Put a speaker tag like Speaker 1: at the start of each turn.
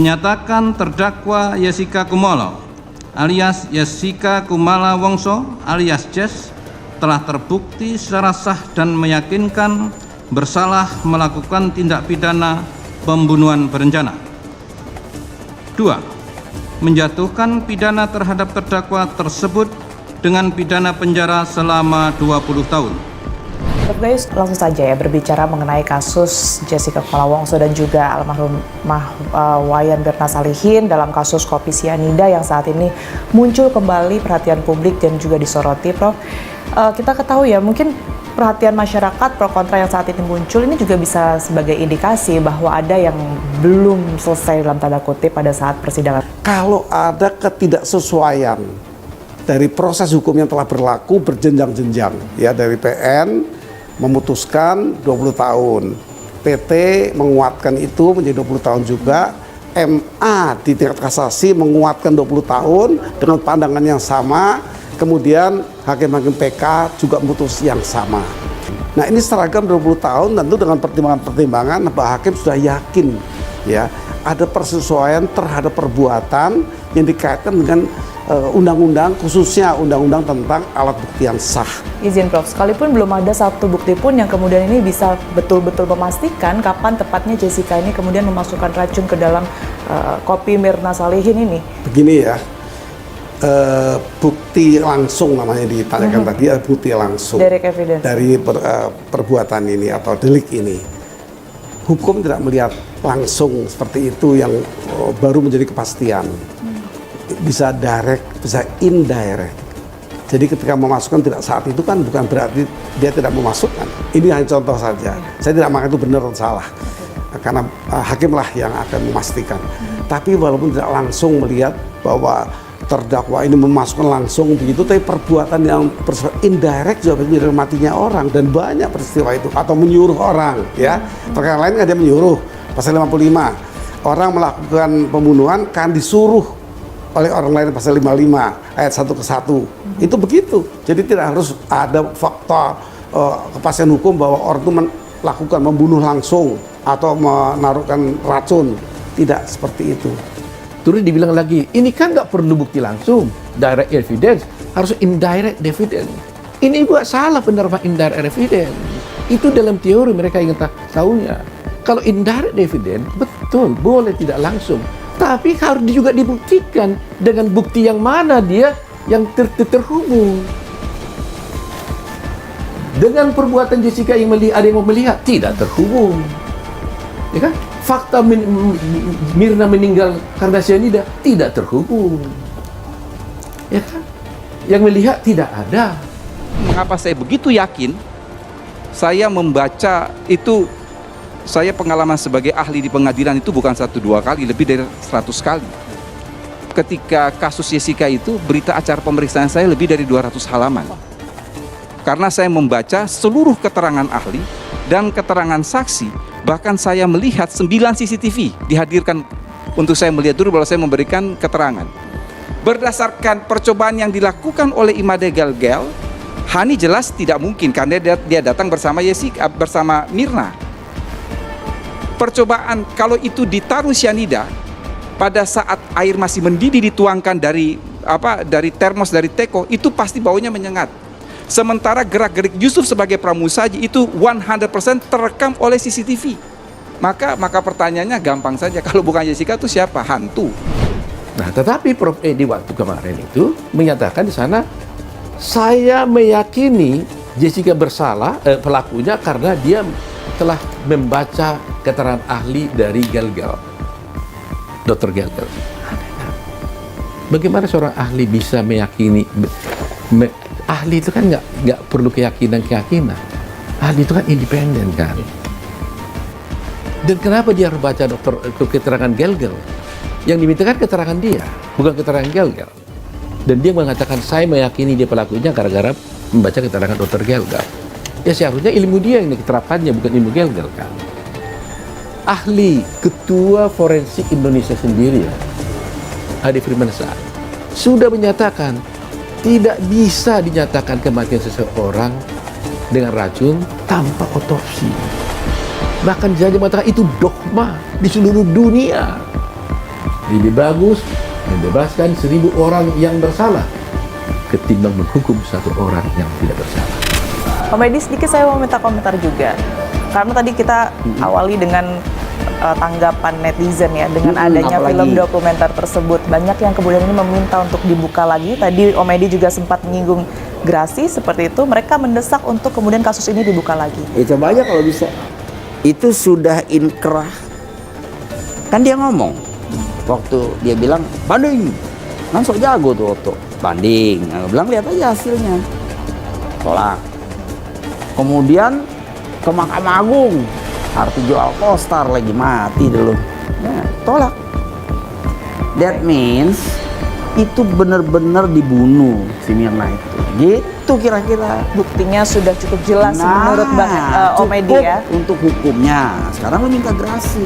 Speaker 1: menyatakan terdakwa Jessica Kumolo alias Jessica Kumala Wongso alias Jess telah terbukti secara sah dan meyakinkan bersalah melakukan tindak pidana pembunuhan berencana. 2. Menjatuhkan pidana terhadap terdakwa tersebut dengan pidana penjara selama 20 tahun.
Speaker 2: Guys, langsung saja ya berbicara mengenai kasus Jessica Kumala Wongso dan juga almarhum Wayan Mirna Salihin dalam kasus kopi sianida yang saat ini muncul kembali perhatian publik dan juga disoroti, Prof. Kita ketahui ya, mungkin perhatian masyarakat pro kontra yang saat ini muncul ini juga bisa sebagai indikasi bahwa ada yang belum selesai dalam tanda kutip pada saat persidangan.
Speaker 3: Kalau ada ketidaksesuaian dari proses hukum yang telah berlaku berjenjang-jenjang, ya, dari PN memutuskan 20 tahun, PT menguatkan itu menjadi 20 tahun juga, MA di tingkat kasasi menguatkan 20 tahun dengan pandangan yang sama, kemudian hakim-hakim PK juga memutus yang sama. Nah, ini seragam 20 tahun tentu dengan pertimbangan-pertimbangan Pak Hakim sudah yakin ya ada persesuaian terhadap perbuatan yang dikaitkan dengan undang-undang, khususnya undang-undang tentang alat bukti yang sah.
Speaker 2: Izin Prof, sekalipun belum ada satu bukti pun yang kemudian ini bisa betul-betul memastikan kapan tepatnya Jessica ini kemudian memasukkan racun ke dalam kopi Mirna Salihin ini. Begini
Speaker 3: ya, bukti langsung namanya ditanyakan tadi, bukti langsung
Speaker 2: direct evidence
Speaker 3: dari perbuatan ini atau delik ini. Hukum tidak melihat langsung seperti itu yang baru menjadi kepastian. Bisa direct, bisa indirect. Jadi ketika memasukkan tidak saat itu kan bukan berarti dia tidak memasukkan. Ini hanya contoh saja. Saya tidak mengatakan itu benar atau salah. Karena hakimlah yang akan memastikan. Tapi walaupun tidak langsung melihat bahwa terdakwa ini memasukkan langsung begitu, tapi perbuatan yang bersifat indirect juga menjadi matinya orang, dan banyak peristiwa itu, atau menyuruh orang ya. Perkara lain kan dia menyuruh, pasal 55. Orang melakukan pembunuhan kan disuruh oleh orang lain, pasal 55 ayat 1 ke 1. Itu begitu. Jadi tidak harus ada fakta kepastian hukum bahwa orang itu melakukan membunuh langsung atau menaruhkan racun. Tidak seperti itu.
Speaker 4: Terus dibilang lagi, ini kan nggak perlu bukti langsung, direct evidence, harus indirect evidence. Ini juga salah penerapan indirect evidence. Itu dalam teori mereka ingin tahunya. Kalau indirect evidence, betul, boleh tidak langsung. Tapi harus juga dibuktikan dengan bukti yang mana dia yang terhubung. Dengan perbuatan Jessica yang ada yang mau melihat, tidak terhubung. Ya kan? Fakta Mirna meninggal karena cyanida tidak terhubung. Ya kan? Yang melihat tidak ada.
Speaker 5: Mengapa saya begitu yakin? Saya membaca itu, saya pengalaman sebagai ahli di pengadilan itu bukan 1-2 kali, lebih dari 100 kali. Ketika kasus Jessica itu, berita acara pemeriksaan saya lebih dari 200 halaman. Karena saya membaca seluruh keterangan ahli dan keterangan saksi. Bahkan saya melihat 9 CCTV dihadirkan untuk saya melihat dulu baru saya memberikan keterangan. Berdasarkan percobaan yang dilakukan oleh Imade Gelgel, Hani jelas tidak mungkin karena dia datang bersama Jessica, bersama Mirna. Percobaan kalau itu ditaruh cyanida pada saat air masih mendidih dituangkan dari termos dari teko, itu pasti baunya menyengat. Sementara gerak-gerik Yusuf sebagai pramusaji itu 100% terekam oleh CCTV. Maka pertanyaannya gampang saja, kalau bukan Jessica itu siapa? Hantu.
Speaker 4: Nah, tetapi Prof Edi waktu kemarin itu menyatakan di sana, saya meyakini Jessica bersalah pelakunya karena dia telah membaca keterangan ahli dari Gelgel, Dr. Gelgel. Bagaimana seorang ahli bisa meyakini? Ahli itu kan nggak perlu keyakinan. Ahli itu kan independen kan. Dan kenapa dia harus baca keterangan Gelgel? Yang dimintakan keterangan dia, bukan keterangan Gelgel. Dan dia mengatakan saya meyakini dia pelakunya gara-gara membaca keterangan Dr. Gelgel. Ya seharusnya ilmu dia yang diterapkannya, bukan ilmu Gelgel kan. Ahli Ketua Forensik Indonesia sendiri ya, Adi Firmansyah, sudah menyatakan tidak bisa dinyatakan kematian seseorang dengan racun tanpa otopsi. Bahkan dia mengatakan itu dogma di seluruh dunia. Lebih bagus membebaskan 1000 orang yang bersalah ketimbang menghukum 1 orang yang tidak bersalah.
Speaker 2: Om Edi, sedikit saya mau minta komentar juga. Karena tadi kita awali dengan tanggapan netizen ya, dengan adanya
Speaker 6: apalagi
Speaker 2: film dokumenter tersebut. Banyak yang kemudian ini meminta untuk dibuka lagi. Tadi Om Edi juga sempat menyinggung Grasi seperti itu. Mereka mendesak untuk kemudian kasus ini dibuka lagi.
Speaker 6: Coba aja kalau bisa. Itu sudah inkrah. Kan dia ngomong waktu dia bilang banding, kan sok jago tuh Otto, banding. Nah, bilang lihat aja hasilnya, tolak. Kemudian ke Mahkamah Agung, Hartijo Alkostar lagi mati dulu, ya, tolak. That means itu benar-benar dibunuh si Mirna itu, gitu kira-kira.
Speaker 2: Buktinya sudah cukup jelas menurut Bang Om Edi
Speaker 6: cukup
Speaker 2: ya.
Speaker 6: untuk hukumnya. Sekarang lu minta gerasi.